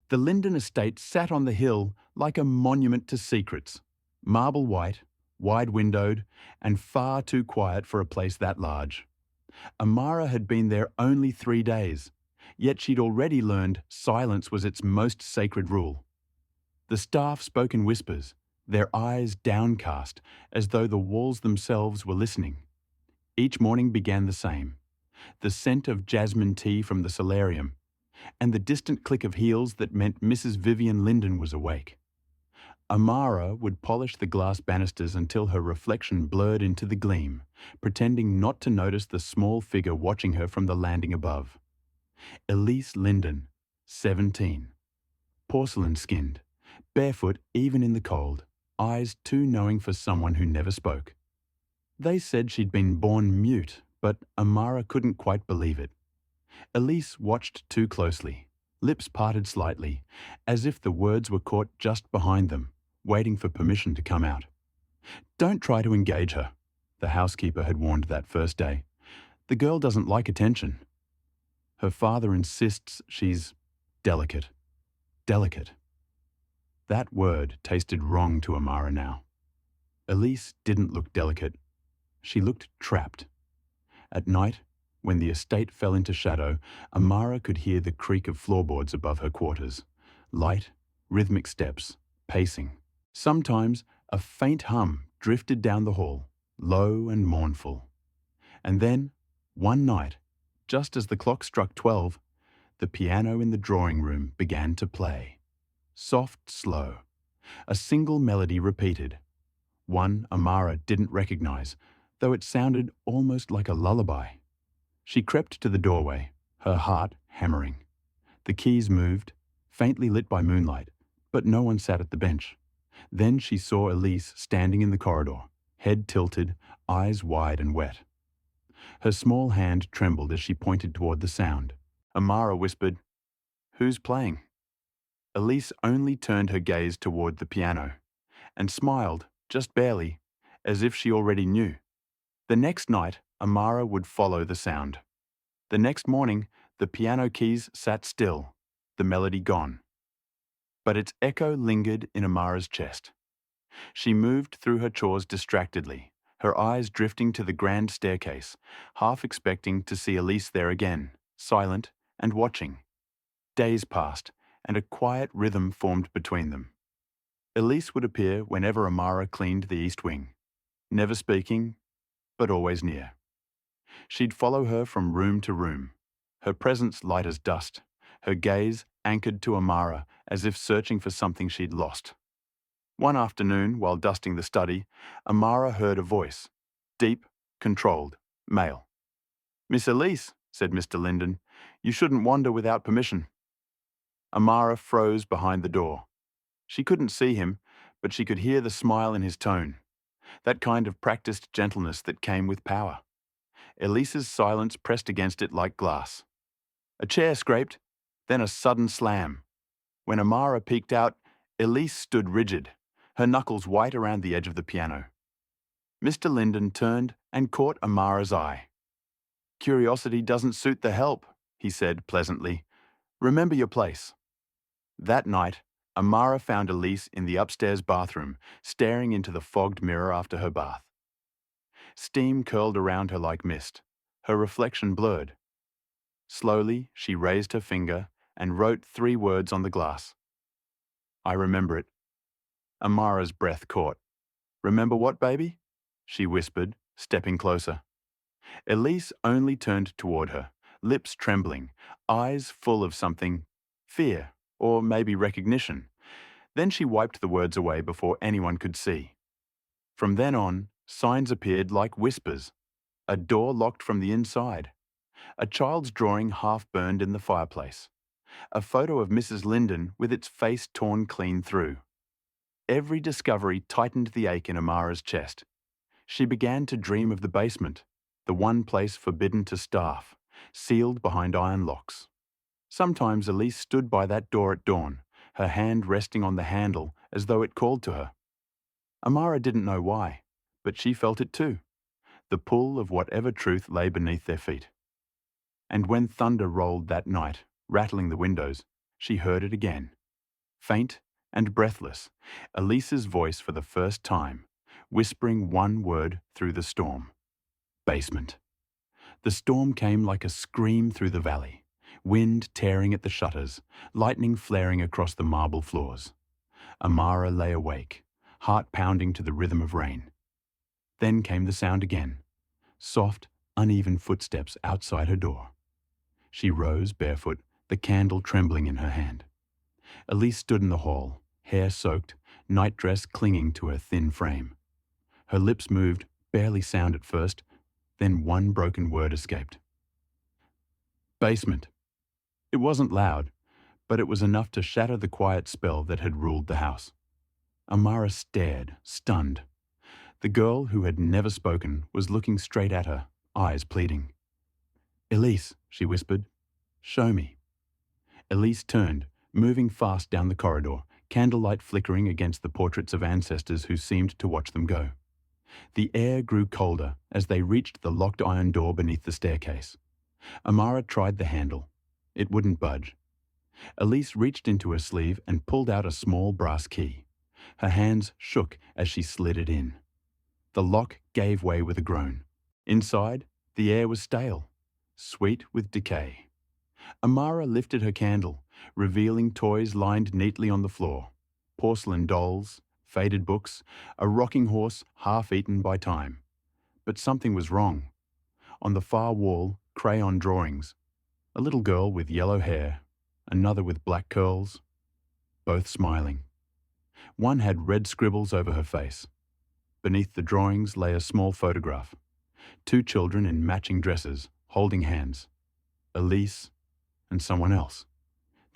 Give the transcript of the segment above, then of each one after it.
The Linden estate sat on the hill like a monument to secrets, marble white, wide-windowed, and far too quiet for a place that large. Amara had been there only 3 days, yet she'd already learned silence was its most sacred rule. The staff spoke in whispers, their eyes downcast, as though the walls themselves were listening. Each morning began the same. The scent of jasmine tea from the solarium, and the distant click of heels that meant Mrs. Vivian Linden was awake. Amara would polish the glass banisters until her reflection blurred into the gleam, pretending not to notice the small figure watching her from the landing above. Elise Linden, 17. Porcelain-skinned, barefoot even in the cold, eyes too knowing for someone who never spoke. They said she'd been born mute, but Amara couldn't quite believe it. Elise watched too closely, lips parted slightly, as if the words were caught just behind them, waiting for permission to come out. "Don't try to engage her," the housekeeper had warned that first day. "The girl doesn't like attention. Her father insists she's delicate. Delicate." That word tasted wrong to Amara now. Elise didn't look delicate. She looked trapped. At night, when the estate fell into shadow, Amara could hear the creak of floorboards above her quarters. Light, rhythmic steps, pacing. Sometimes a faint hum drifted down the hall, low and mournful. And then, one night, just as the clock struck 12, the piano in the drawing room began to play. Soft, slow. A single melody repeated. One Amara didn't recognize, though it sounded almost like a lullaby. She crept to the doorway, her heart hammering. The keys moved, faintly lit by moonlight, but no one sat at the bench. Then she saw Elise standing in the corridor, head tilted, eyes wide and wet. Her small hand trembled as she pointed toward the sound. Amara whispered, "Who's playing?" Elise only turned her gaze toward the piano, and smiled, just barely, as if she already knew. The next night, Amara would follow the sound. The next morning, the piano keys sat still, the melody gone. But its echo lingered in Amara's chest. She moved through her chores distractedly, her eyes drifting to the grand staircase, half expecting to see Elise there again, silent and watching. Days passed, and a quiet rhythm formed between them. Elise would appear whenever Amara cleaned the east wing, never speaking, but always near. She'd follow her from room to room, her presence light as dust, her gaze anchored to Amara as if searching for something she'd lost. One afternoon, while dusting the study, Amara heard a voice, deep, controlled, male. "Miss Elise," said Mr. Linden, "you shouldn't wander without permission." Amara froze behind the door. She couldn't see him, but she could hear the smile in his tone, that kind of practiced gentleness that came with power. Elise's silence pressed against it like glass. A chair scraped, then a sudden slam. When Amara peeked out, Elise stood rigid, her knuckles white around the edge of the piano. Mr. Linden turned and caught Amara's eye. "Curiosity doesn't suit the help," he said pleasantly. "Remember your place." That night, Amara found Elise in the upstairs bathroom, staring into the fogged mirror after her bath. Steam curled around her like mist, her reflection blurred. Slowly, she raised her finger and wrote 3 words on the glass. "I remember it." Amara's breath caught. "Remember what, baby?" she whispered, stepping closer. Elise only turned toward her, lips trembling, eyes full of something, fear, or maybe recognition. Then she wiped the words away before anyone could see. From then on, signs appeared like whispers. A door locked from the inside. A child's drawing half burned in the fireplace. A photo of Mrs. Linden with its face torn clean through. Every discovery tightened the ache in Amara's chest. She began to dream of the basement, the one place forbidden to staff, sealed behind iron locks. Sometimes Elise stood by that door at dawn, her hand resting on the handle as though it called to her. Amara didn't know why, but she felt it too, the pull of whatever truth lay beneath their feet. And when thunder rolled that night, rattling the windows, she heard it again, faint and breathless, Elise's voice for the first time, whispering one word through the storm. Basement. The storm came like a scream through the valley, wind tearing at the shutters, lightning flaring across the marble floors. Amara lay awake, heart pounding to the rhythm of rain. Then came the sound again, soft, uneven footsteps outside her door. She rose barefoot, the candle trembling in her hand. Elise stood in the hall, hair soaked, nightdress clinging to her thin frame. Her lips moved, barely sound at first, then one broken word escaped. Basement. It wasn't loud, but it was enough to shatter the quiet spell that had ruled the house. Amara stared, stunned. The girl who had never spoken was looking straight at her, eyes pleading. Elise, she whispered, show me. Elise turned, moving fast down the corridor, candlelight flickering against the portraits of ancestors who seemed to watch them go. The air grew colder as they reached the locked iron door beneath the staircase. Amara tried the handle. It wouldn't budge. Elise reached into her sleeve and pulled out a small brass key. Her hands shook as she slid it in. The lock gave way with a groan. Inside, the air was stale, sweet with decay. Amara lifted her candle, revealing toys lined neatly on the floor. Porcelain dolls, faded books, a rocking horse half-eaten by time. But something was wrong. On the far wall, crayon drawings. A little girl with yellow hair, another with black curls, both smiling. One had red scribbles over her face. Beneath the drawings lay a small photograph. Two children in matching dresses, holding hands. Elise and someone else.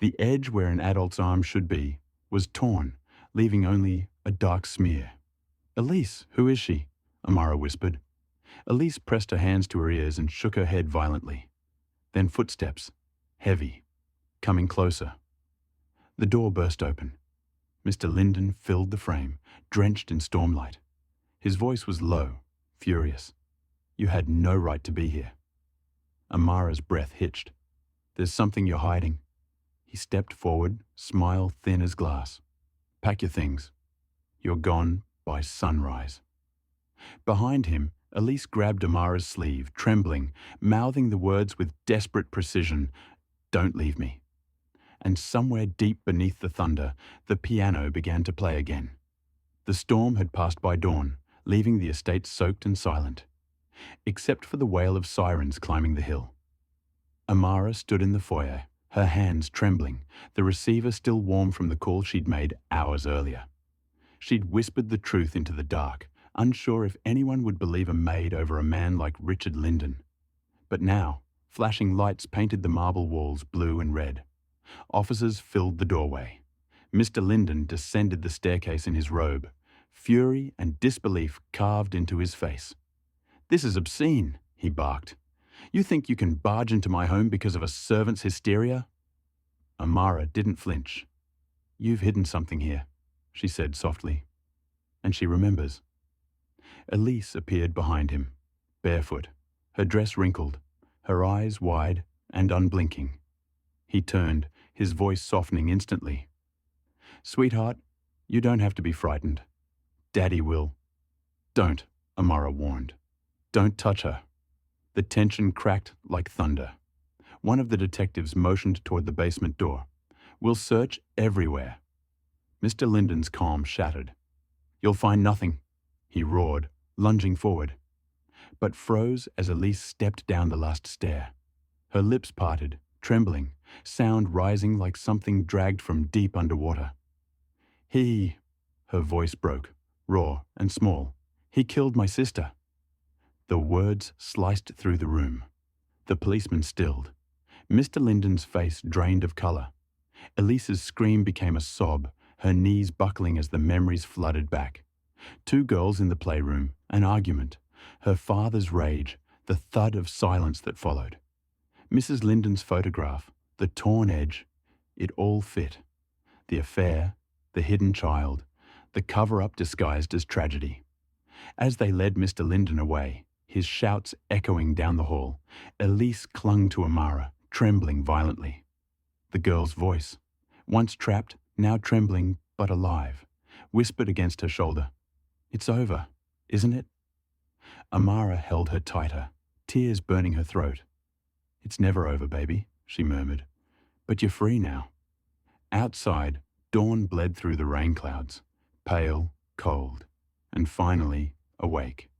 The edge where an adult's arm should be was torn, leaving only a dark smear. Elise, who is she? Amara whispered. Elise pressed her hands to her ears and shook her head violently. Then footsteps, heavy, coming closer. The door burst open. Mr. Linden filled the frame, drenched in stormlight. His voice was low, furious. You had no right to be here. Amara's breath hitched. There's something you're hiding. He stepped forward, smile thin as glass. Pack your things. You're gone by sunrise. Behind him, Elise grabbed Amara's sleeve, trembling, mouthing the words with desperate precision, "Don't leave me." And somewhere deep beneath the thunder, the piano began to play again. The storm had passed by dawn, leaving the estate soaked and silent, except for the wail of sirens climbing the hill. Amara stood in the foyer, her hands trembling, the receiver still warm from the call she'd made hours earlier. She'd whispered the truth into the dark, unsure if anyone would believe a maid over a man like Richard Linden. But now, flashing lights painted the marble walls blue and red. Officers filled the doorway. Mr. Linden descended the staircase in his robe, fury and disbelief carved into his face. "This is obscene," he barked. "You think you can barge into my home because of a servant's hysteria?" Amara didn't flinch. "You've hidden something here," she said softly. And she remembers. Elise appeared behind him, barefoot, her dress wrinkled, her eyes wide and unblinking. He turned, his voice softening instantly. "Sweetheart, you don't have to be frightened. Daddy will." "Don't," Amara warned. "Don't touch her." The tension cracked like thunder. One of the detectives motioned toward the basement door. "We'll search everywhere." Mr. Linden's calm shattered. "You'll find nothing," he roared, lunging forward, but froze as Elise stepped down the last stair. Her lips parted, trembling, sound rising like something dragged from deep underwater. "He," her voice broke, raw and small. "He killed my sister." The words sliced through the room. The policeman stilled. Mr. Linden's face drained of color. Elise's scream became a sob, her knees buckling as the memories flooded back. Two girls in the playroom, an argument, her father's rage, the thud of silence that followed. Mrs. Linden's photograph, the torn edge, it all fit. The affair, the hidden child, the cover-up disguised as tragedy. As they led Mr. Linden away, his shouts echoing down the hall, Elise clung to Amara, trembling violently. The girl's voice, once trapped, now trembling but alive, whispered against her shoulder, "It's over, isn't it?" Amara held her tighter, tears burning her throat. "It's never over, baby," she murmured. "But you're free now." Outside, dawn bled through the rain clouds, pale, cold, and finally awake.